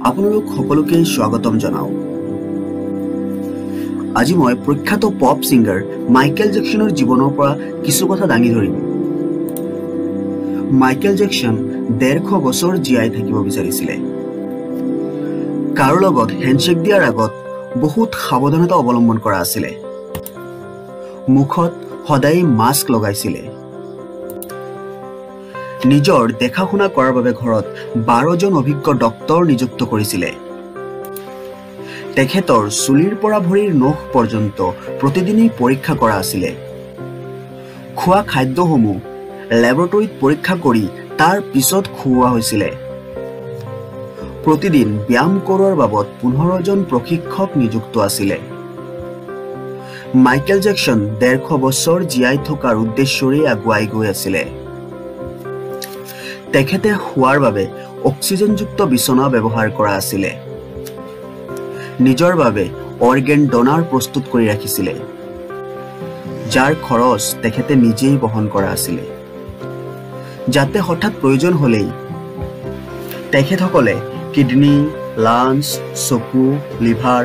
আপোনালোক সকলোকে স্বাগতম জনাও। আজি মই প্ৰখ্যাত পপ সিঙ্গাৰ মাইকেল জেকসনৰ জীৱনৰ পৰা কিছু কথা দাঙি ধৰিম। মাইকেল জেকসন 150 বছৰ জীয়াই থাকিব বিচাৰিছিলে। কাৰো লগত হেণ্ডশেক দিয়াৰ আগত বহুত সাৱধানতা অৱলম্বন কৰা আছিল। মুখত সদায় মাস্ক লগাইছিলে। নিজৰ দেখা শুনা কৰাৰ বাবে ঘৰত 12 জন অভিজ্ঞ ডক্তৰ নিযুক্ত কৰিছিলে। তেখেতৰ চুলিৰ পৰা ভৰিৰ নখ পৰ্যন্ত প্ৰতিদিনেই পৰীক্ষা কৰা আছিল। খোৱা খাদ্যসমূহ ল্যাবৰেটৰীত পৰীক্ষা কৰি তাৰ পিছত খুওৱা হৈছিল। প্ৰতিদিন ব্যায়াম কৰোৱাৰ বাবদ 15 জন প্ৰশিক্ষক নিযুক্ত আছিল। মাইকেল জেকসন 150 বছৰ জীয়াই থকাৰ উদ্দেশ্যৰে আগুৱাই গৈ আছিল। তেখেতে শুৱাৰ বাবে অক্সিজেনযুক্ত বিছনা ব্যৱহাৰ কৰা আছিল। নিজৰ বাবে অৰ্গেন ডনাৰ প্ৰস্তুত কৰি ৰাখিছিল, যাৰ খৰচ তেখেতে নিজেই বহন কৰা আছিল, যাতে হঠাৎ প্ৰয়োজন হ'লেই তেখেতসকলে কিডনী, লাঞ্চ, চকু, লিভাৰ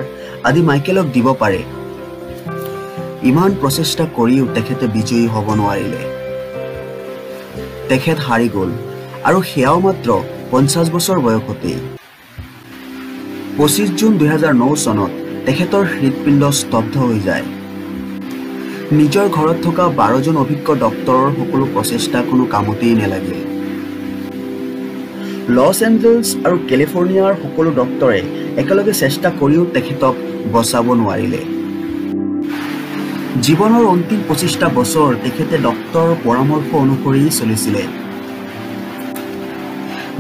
আদি মাইকেলক দিব পাৰে। ইমান প্ৰচেষ্টা কৰিও তেখেতে বিজয়ী হ'ব নোৱাৰিলে। তেখেত হাৰি গ'ল, আৰু সেয়াও মাত্ৰ 50 বছৰ বয়সতেই। 25 জুন 2009 চনত তেখেতৰ হৃদপিণ্ড স্তব্ধ হৈ যায়। নিজৰ ঘৰত থকা 12 জন অভিজ্ঞ ডক্তৰৰ সকলো প্ৰচেষ্টা কোনো কামতেই নেলাগিল। লছ এঞ্জেলছ আৰু কেলিফৰ্ণিয়াৰ সকলো ডক্তৰে একেলগে চেষ্টা কৰিও তেখেতক বচাব নোৱাৰিলে। জীৱনৰ অন্তিম 25টা বছৰ তেখেতে ডক্তৰৰ পৰামৰ্শ অনুসৰি চলিছিলে।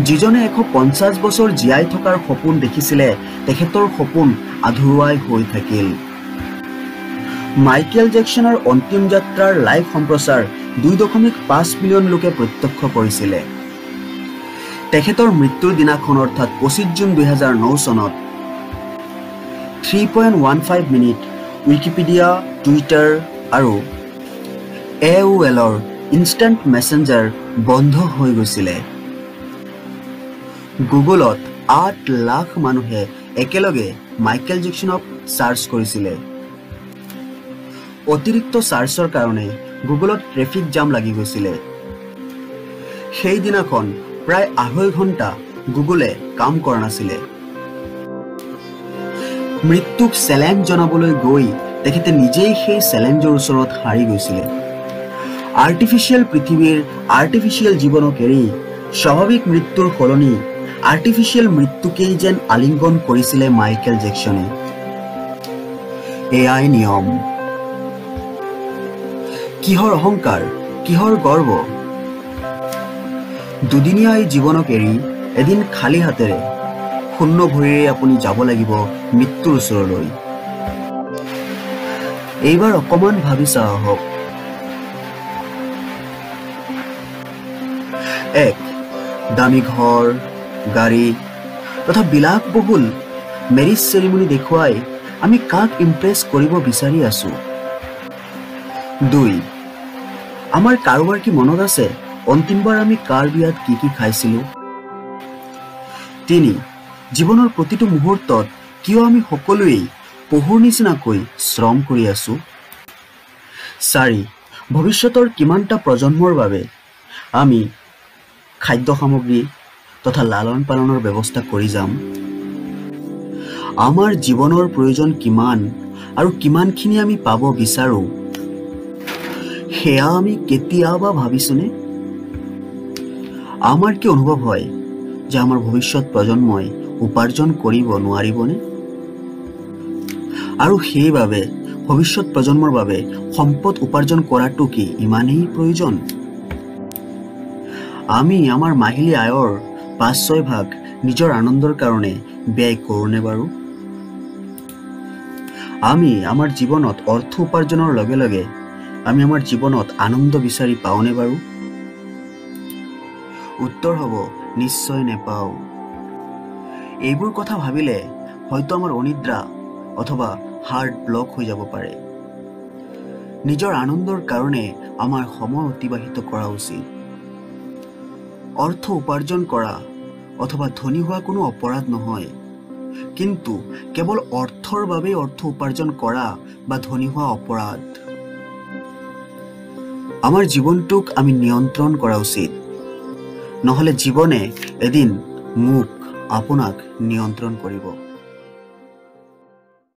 যিজনে 150 বছৰ জীয়াই থকাৰ সপোন দেখিছিলে, তেখেতৰ সপোন আধৰুৱাই হৈ থাকিল। মাইকেল জেকসনৰ অন্তিম যাত্ৰাৰ লাইভ সম্প্ৰচাৰ 2.5 মিলিয়ন লোকে প্ৰত্যক্ষ কৰিছিলে। তেখেতৰ মৃত্যুৰ দিনাখন অৰ্থাৎ 25 জুন 2009 চনত 3.15 মিনিট উইকিপিডিয়া, টুইটাৰ আৰু AOLৰ ইনষ্টেণ্ট মেছেঞ্জাৰ বন্ধ হৈ গৈছিলে। গুগলত 8 লাখ মানুহে একেলগে মাইকেল জেকসনক চাৰ্চ কৰিছিলে। অতিৰিক্ত চাৰ্চৰ কাৰণে গুগলত ট্ৰেফিক জাম লাগি গৈছিলে। সেই দিনাখন প্ৰায় 2.5 ঘণ্টা গুগলে কাম কৰা নাছিলে। মৃত্যুক চেলেঞ্জ জনাবলৈ গৈ তেখেতে নিজেই সেই চেলেঞ্জৰ ওচৰত হাৰি গৈছিলে। আৰ্টিফিচিয়েল পৃথিৱীৰ আৰ্টিফিচিয়েল জীৱনক এৰি স্বাভাৱিক মৃত্যুৰ সলনি আৰ্টিফিচিয়েল মৃত্যুকেই যেন আলিংগন কৰিছিলে মাইকেল জেকসনে। এয়াই নিয়ম। কিহৰ অহংকাৰ, কিহৰ গৰ্ব? দুদিনীয়া এই জীৱনক এৰি এদিন খালী হাতেৰে শূন্য ভৰিৰে আপুনি যাব লাগিব মৃত্যুৰ ওচৰলৈ। এইবাৰ অকমান ভাবি চাওক হওক। 1. দামী ঘৰ, গাড়ী তথা বিলাসবহুল মেৰিজ চেৰিমনি দেখুৱাই আমি কাক ইমপ্ৰেছ কৰিব বিচাৰি আছো? 2. আমাৰ কাৰোবাৰ কি মনত আছে অন্তিমবাৰ আমি কাৰ বিয়াত কি খাইছিলো? 3. জীৱনৰ প্ৰতিটো মুহূৰ্তত কিয় আমি সকলোৱেই পহুৰ নিচিনাকৈ শ্ৰম কৰি আছো? 4. ভৱিষ্যতৰ কিমানটা প্ৰজন্মৰ বাবে আমি খাদ্য সামগ্ৰী তথা লালন পালনৰ ব্যৱস্থা কৰি যাম? আমাৰ জীৱনৰ প্ৰয়োজন কিমান আৰু কিমানখিনি আমি পাব বিচাৰো, সেয়া আমি কেতিয়াবা ভাবিছোনে? আমাৰ কি অনুভৱ হয় যে আমাৰ ভৱিষ্যত প্ৰজন্মই উপাৰ্জন কৰিব নোৱাৰিবনে? আৰু সেইবাবে ভৱিষ্যত প্ৰজন্মৰ বাবে সম্পদ উপাৰ্জন কৰাটো কি ইমানেই প্ৰয়োজন? আমি আমাৰ মাহিলী আয়ৰ 5-6 ভাগ নিজৰ আনন্দৰ কাৰণে ব্যয় কৰোঁনে বাৰু? আমি আমাৰ জীৱনত অৰ্থ উপাৰ্জনৰ লগে লগে আমি আমাৰ জীৱনত আনন্দ বিচাৰি পাওঁনে বাৰু? উত্তৰ হ'ব নিশ্চয় নেপাওঁ। এইবোৰ কথা ভাবিলে হয়তো আমাৰ অনিদ্ৰা অথবা হাৰ্ট ব্লক হৈ যাব পাৰে। নিজৰ আনন্দৰ কাৰণে আমাৰ সময় অতিবাহিত কৰা উচিত। অৰ্থ উপাৰ্জন কৰা অথবা ধনী হোৱা কোনো অপৰাধ নহয়। কিন্তু কেৱল অৰ্থৰ বাবেই অৰ্থ উপাৰ্জন কৰা বা ধনী হোৱা অপৰাধ। আমাৰ জীৱনটোক আমি নিয়ন্ত্ৰণ কৰা উচিত, নহলে জীৱনে এদিন মোক আপোনাক নিয়ন্ত্ৰণ কৰিব।